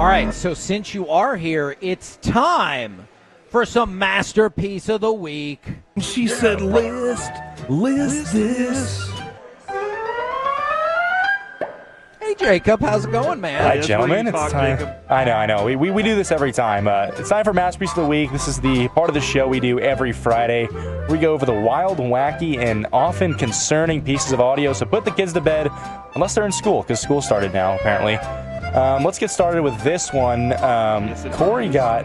All right, so since you are here, it's time for some masterpiece of the week. She said, list this. Hey, Jacob, how's it going, man? Hi, gentlemen. It's time. Jacob. I know. We do this every time. It's time for Masterpiece of the Week. This is the part of the show we do every Friday. We go over the wild, wacky, and often concerning pieces of audio. So put the kids to bed, unless they're in school, because school started now, apparently. Let's get started with this one. Cory got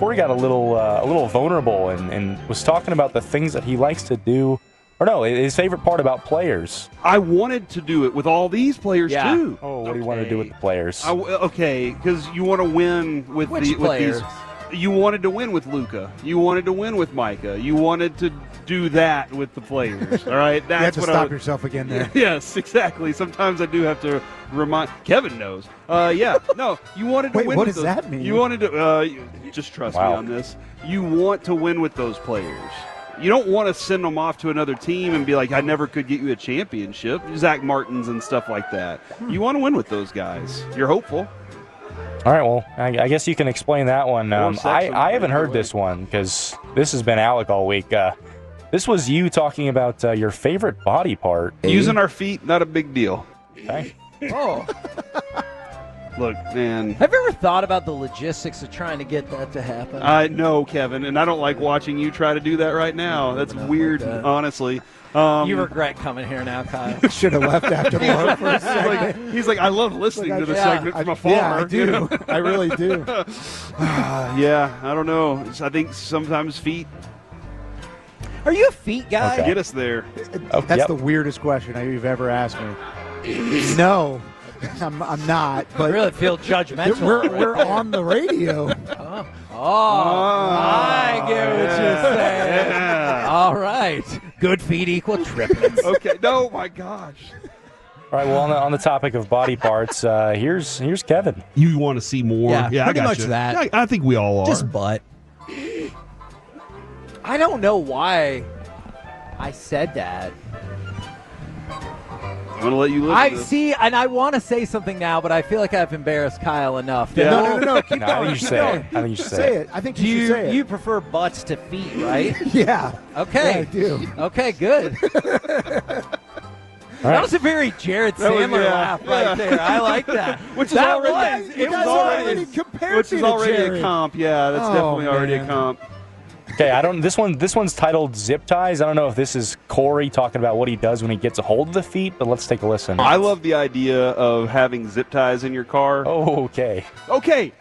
a little vulnerable and was talking about the things that he likes to do. Or no, his favorite part about players. I wanted to do it with all these players, too. Oh, what do you want to do with the players? Okay, because you want to win with Which players? With these. You wanted to win with Luka. You wanted to win with Micah. You wanted to do that with the players. All right, that's you have to stop yourself again there. Yes, exactly. Sometimes I do have to remind. Kevin knows. Yeah, no. You wanted to Wait, win. what with does that mean? You wanted to. Just trust me on this. You want to win with those players. You don't want to send them off to another team and be like, I never could get you a championship. Zach Martins and stuff like that. You want to win with those guys. You're hopeful. All right, well, I guess you can explain that one. I haven't heard this one because this has been Alec all week. This was you talking about your favorite body part. Using our feet, not a big deal. Okay. Oh. Look, man. Have you ever thought about the logistics of trying to get that to happen? I know, Kevin, and I don't like watching you try to do that right now. That's weird, honestly. You regret coming here now, Kyle. Should have left after more for a second. He's like, I love listening to the segment from afar. Yeah, I do. I really do. Yeah, I don't know. I think sometimes feet Are you a feet guy? Okay. get us there. That's the weirdest question you've ever asked me. No, I'm not. I But really feel judgmental. we're on the radio. I get what you're saying. Yeah. All right. Good feet equal triplets. Okay. No, my gosh. All right, well, on the topic of body parts, here's Kevin. You want to see more? Yeah, I pretty got much you. that. I think we all are. Just butt. I don't know why I said that. I'm going to let you listen I to this. see, and I want to say something now, but I feel like I've embarrassed Kyle enough. Yeah. No. Keep No, going. I think you should say it. I think you should say it. I think Do you should say it. you prefer butts to feet, right? Yeah. Okay. Yeah, I do. Okay, good. That was a very Jared Sandler laugh right there. I like that. Which is that already, was. You It guys was already compared which me is to already Jared. a comp. Yeah, that's Oh, definitely already a man. comp. Okay, This one's titled Zip Ties. I don't know if this is Cory talking about what he does when he gets a hold of the feet, but let's take a listen. I love the idea of having zip ties in your car. Oh, okay. Okay.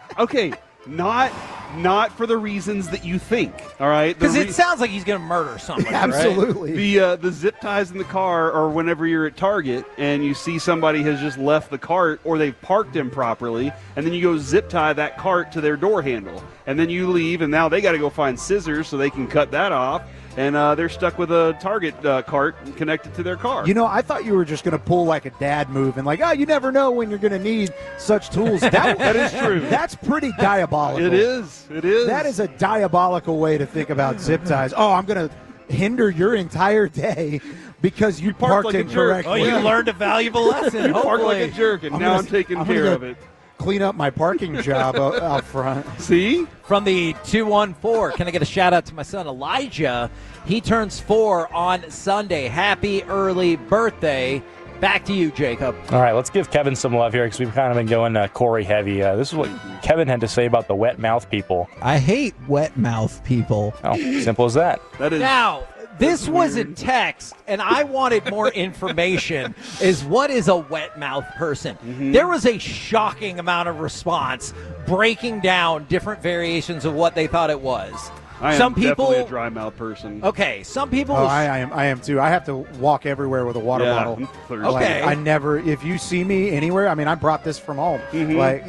Not for the reasons that you think, all right? Because it sounds like he's going to murder somebody, right? Absolutely. The zip ties in the car are whenever you're at Target and you see somebody has just left the cart or they've parked improperly, and then you go zip tie that cart to their door handle. And then you leave, and now they got to go find scissors so they can cut that off, and they're stuck with a Target cart connected to their car. You know, I thought you were just going to pull like a dad move and like, you never know when you're going to need such tools. That is true. That's pretty diabolical. It is. That is a diabolical way to think about zip ties. Oh, I'm going to hinder your entire day because you parked like a jerk. Oh, incorrectly. you learned a valuable lesson. You park like a hopefully. jerk, and now I'm taking care of it. Clean up my parking job out front. See? From the 214, can I get a shout out to my son Elijah? He turns 4 on Sunday. Happy early birthday. Back to you, Jacob. All right, let's give Kevin some love here because we've kind of been going Cory heavy. This is what Kevin had to say about the wet mouth people. I hate wet mouth people. Oh, simple as that. That is. Now, this was a text, and I wanted more information. Is what is a wet mouth person? Mm-hmm. There was a shocking amount of response breaking down different variations of what they thought it was. I am some people, definitely a dry mouth person. Okay, some people. Oh, I am too. I have to walk everywhere with a water bottle. I'm thirsty. Okay. Like, I never. If you see me anywhere, I mean, I brought this from home. Mm-hmm. Like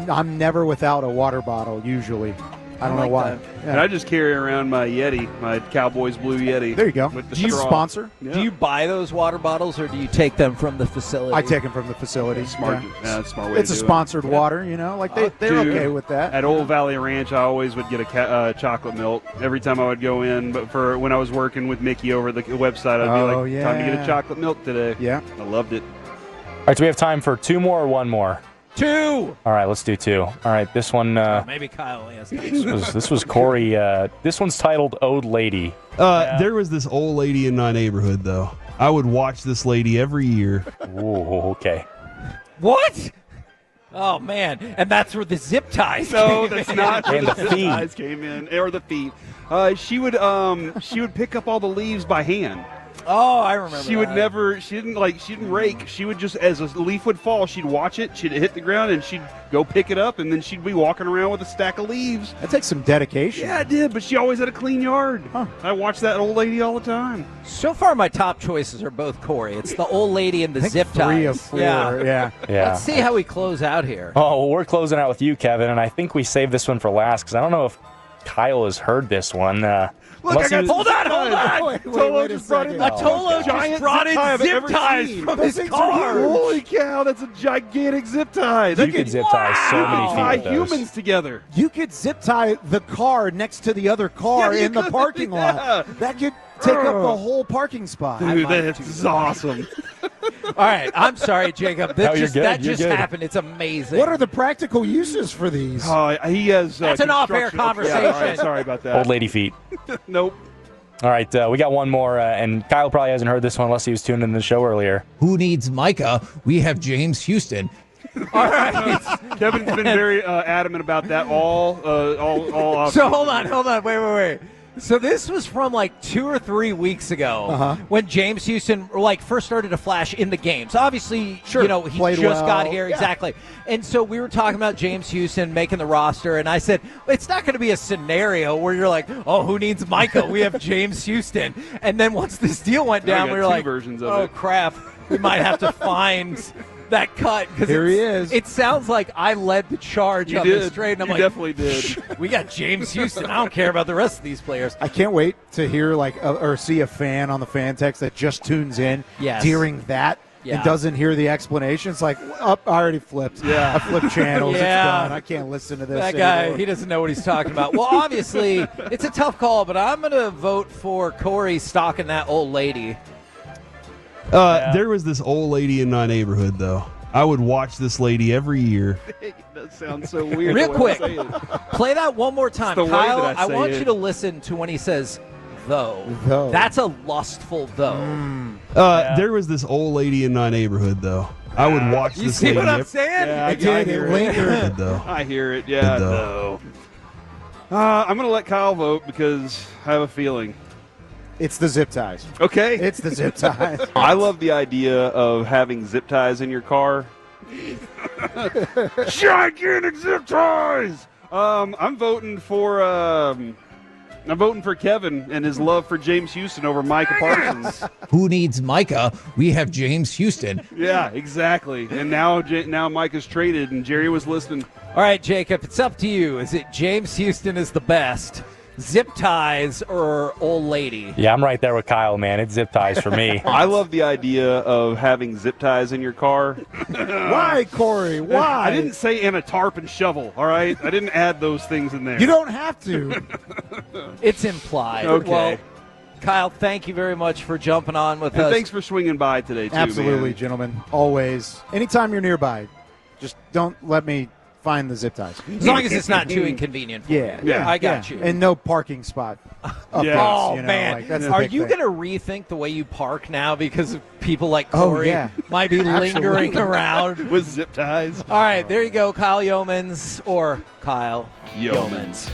I'm never without a water bottle. Usually, I don't know like why. that. Yeah. And I just carry around my Yeti, my Cowboys Blue Yeti. There you go. With the Do you straw. sponsor? Yeah. Do you buy those water bottles, or do you take them from the facility? I take them from the facility. Smart. Yeah. Yeah, that's a smart way It's to a do sponsored water, like they're Dude, okay with that. At Old Valley Ranch, I always would get a chocolate milk every time I would go in. But for when I was working with Mickey over the website, I'd be Oh, like, time to get yeah. a chocolate milk today. Yeah. I loved it. All right, so we have time for 2 more or 1 more? 2. All right, let's do 2. All right, this one. Maybe Kyle only has 3. This was Cory. This one's titled "Old Lady." There was this old lady in my neighborhood, though. I would watch this lady every year. Ooh, okay. What? Oh, man. And that's where the zip ties No, came that's in. not where And the the zip feet. ties came in, or the feet. She would pick up all the leaves by hand. Oh, I remember She would that. never. She didn't rake. She would just, as a leaf would fall, she'd watch it. She'd hit the ground, and she'd go pick it up, and then she'd be walking around with a stack of leaves. That takes some dedication. Yeah, I did, but she always had a clean yard. I watched that old lady all the time. So far, my top choices are both Cory. It's the old lady and the I think zip ties. 3 of 4. Yeah. Yeah. Let's see how we close out here. Oh, well, we're closing out with you, Kevin, and I think we saved this one for last because I don't know if Kyle has heard this one. Look, unless I got he- Hold on. Wait, Tolo wait a just brought in second. the Tolo just giant brought zip tie in I've zip ever ties seen. from Those his things are car. huge. Holy cow, that's a gigantic zip tie. You could zip tie so many feet tie with those. humans together. You could zip tie the car next to the other car Yeah, you in the could, parking yeah. lot. That could take up the whole parking spot. Dude, might that's awesome. All right. I'm sorry, Jacob. That No, you're just, good, that you're just good. happened. It's amazing. What are the practical uses for these? He has. That's an off-air construction- conversation. Yeah, all right, sorry about that. Old lady feet. Nope. All right, we got one more, and Kyle probably hasn't heard this one unless he was tuned in the show earlier. Who needs Micah? We have James Houston. All right. Kevin's been very adamant about that all off. So hold on. Wait. So this was from like 2 or 3 weeks ago when James Houston first started to flash in the games. Obviously, Sure. he Played just got well. here. Yeah. Exactly. And so we were talking about James Houston making the roster, and I said, it's not going to be a scenario where you're like, oh, who needs Micah? We have James Houston. And then once this deal went Now down, we we got were two like, versions of oh, it. crap. We might have to find that cut. Because Here he is. It sounds like I led the charge You on did. this trade. And I'm You like, definitely did. we got James Houston. I don't care about the rest of these players. I can't wait to hear or see a fan on the fan text that just tunes in Yes. during that Yeah. and doesn't hear the explanation. It's like, I already flipped. Yeah. I flipped channels. Yeah. It's done. I can't listen to this That guy, anymore. he doesn't know what he's talking about. Well, obviously, it's a tough call, but I'm going to vote for Cory stalking that old lady. There was this old lady in my neighborhood, though. I would watch this lady every year. That sounds so weird. Real the way I quick, say it. play that one more time. the way Kyle, that I I say want it. you to listen to when he says, though. Though. That's a lustful though. There was this old lady in my neighborhood, though. I would watch You this see lady what I'm every saying? Yeah, I It did. hear It it. lingered. though. I hear it. Yeah, though. no. I'm going to let Kyle vote because I have a feeling. It's the zip ties. Okay. It's the zip ties. I love the idea of having zip ties in your car. Gigantic zip ties. I'm voting for Kevin and his love for James Houston over Micah Parsons. Who needs Micah? We have James Houston. Yeah, exactly. And now Micah's traded, and Jerry was listening. All right, Jacob, it's up to you. Is it James Houston is the best, zip ties, or old lady? Yeah, I'm right there with Kyle, man. It's zip ties for me. I love the idea of having zip ties in your car. Why, Cory? Why? I didn't say and a tarp and shovel. All right, I didn't add those things in there. You don't have to. It's implied. Okay. Well, Kyle, thank you very much for jumping on with And us. thanks for swinging by today, too, Absolutely, man. gentlemen. Always. Anytime you're nearby, just don't let me find the zip ties. As long as it's not too inconvenient for Yeah. you. Yeah. I got you. And no parking spot. Yeah. Oh, you know, man. like, that's the Are big you thing. going to rethink the way you park now because of people like Oh, Cory yeah. might be lingering Absolutely. around? With zip ties. All right, there you go, Kyle Yeomans or Kyle Yeomans.